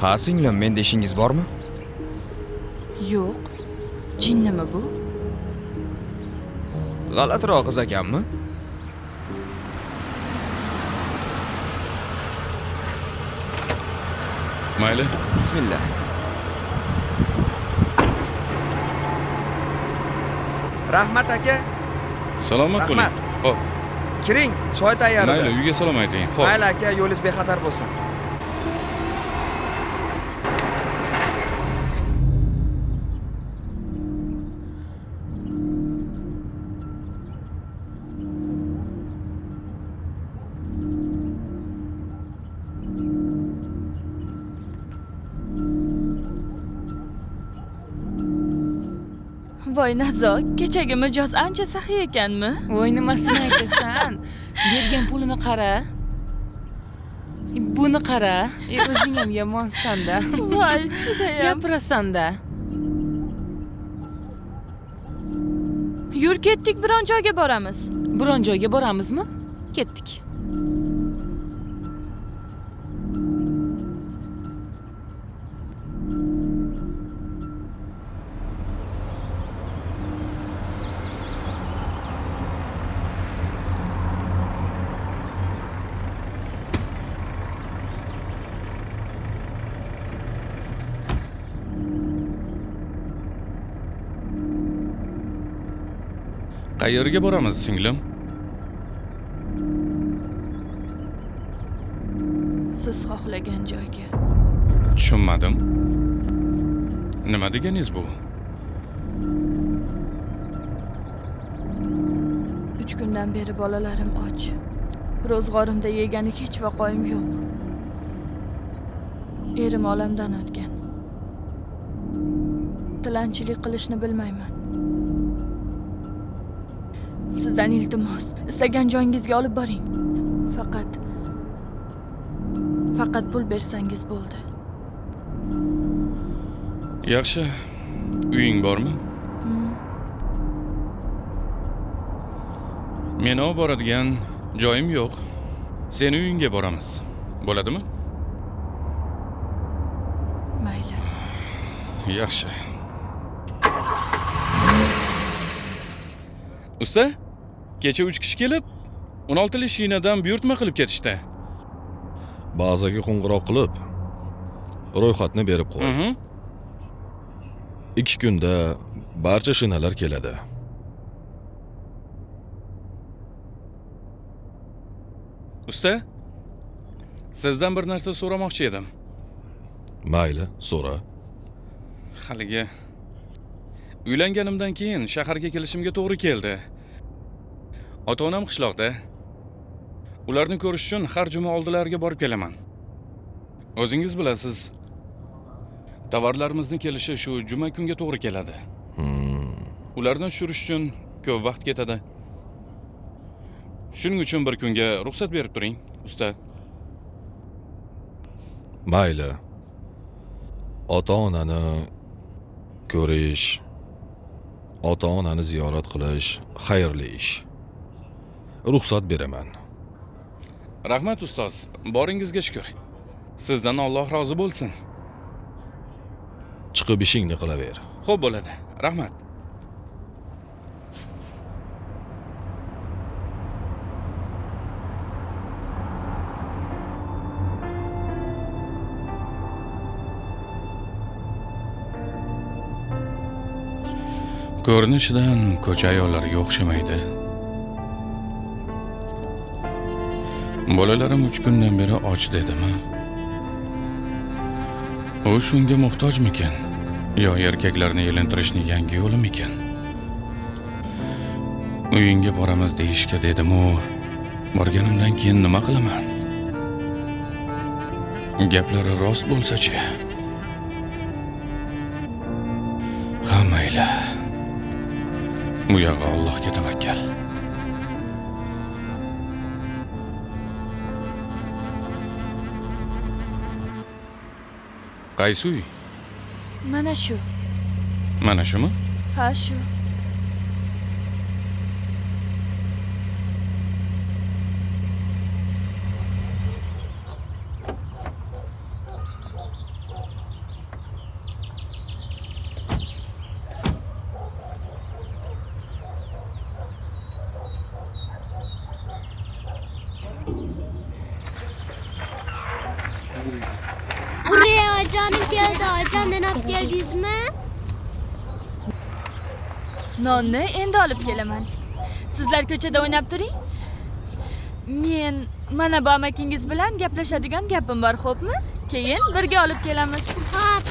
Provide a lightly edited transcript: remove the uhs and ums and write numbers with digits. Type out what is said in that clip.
Ha singlim, menda ishingiz bormi? Yo'q. Jinnimi bu? G'alatiroq qiz ekanmi? Mayli. Bismillah. Rahmat aka, Salomat bo'ling. Rahmat. Xo'p, kiring, choy tayyor. mayli, uyga salom ayting. Xo'p. Mayli aka, yo'lingiz bexatar bo'lsin. Voy Nazo, kechagi mijoz ancha saxiy ekanmi? Voy nimasini aytasan? Bergan pulini qara. Buni qara. O'zing ham yomonsan-da. Voy, judayam. Gapirasan-da. Yur ketdik, biron joyga boramiz. Biron joyga boramizmi? Ketdik. Qayerga boramiz, singlim? Siz xohlagan joyga. Tushunmadim. Nima deganingiz bu? 3 kundan beri bolalarim och. Ro'zg'orimda yegani hech vaqoim yo'q. Erim olamdan o'tgan. Tilanchilik qilishni bilmayman. Sizdan iltimos, istagan joyingizga olib boring. Faqat pul bersangiz bo'ldi. Yaxshi. Uying bormi? Meni olib boradigan joyim yo'q. Seni uyingga boramiz. Bo'ladimi? Mayli. Yaxshi. Usta, kecha 3 kishi kelib, 16 li shinadan buyurtma qilib ketishdi. Bazaga qo'ng'iroq qilib, ro'yxatni berib qo'y. 2 kunda barcha shinalar keladi. Usta, sizdan bir narsa so'ramoqchi edim. Mayli, so'ra. Haligi uylanganimdan keyin shaharga kelishimga to'g'ri keldi. Ota-onam qishloqda. Ularni ko'rish uchun har juma oldilariga borib kelaman. O'zingiz bilasiz, tovarlarimizning kelishi shu juma kunga to'g'ri keladi. Ularni tushirish uchun ko'p vaqt ketadi. Shuning uchun bir kunga ruxsat berib turing, usta. Mayli. Ota-onani ko'rish, ota-onani ziyorat qilish xayrli ish. Ruxsat beraman. Rahmat ustoz, boringizga shukr. Sizdan Alloh rozi bo'lsin. Chiqib ishingni qilaver. Xo'p bo'ladi. Rahmat. Ko'rinishidan ko'cha ayollariga o'xshamaydi. Bolalarim 3 kundan beri och dedimi? U shunga muhtojmikan? Yo erkaklarni yelintirishning yangi yo'limikan? Uyingga boramiz deyishga dedim-u, borganimdan keyin nima qilaman? Gaplari rost bo'lsa-chi? Ha, mayli. Bu yog'i Allohga tavakkal. Qaysi uy? Mana shu. Mana shumi? Ha, shu. olib keldingizmi? Nonni endi olib kelaman. Sizlar ko'chada o'ynab turing. Men mana bu amakingiz bilan gaplashadigan gapim bor, xo'pmi? Keyin birga olib kelamiz. Xo'p.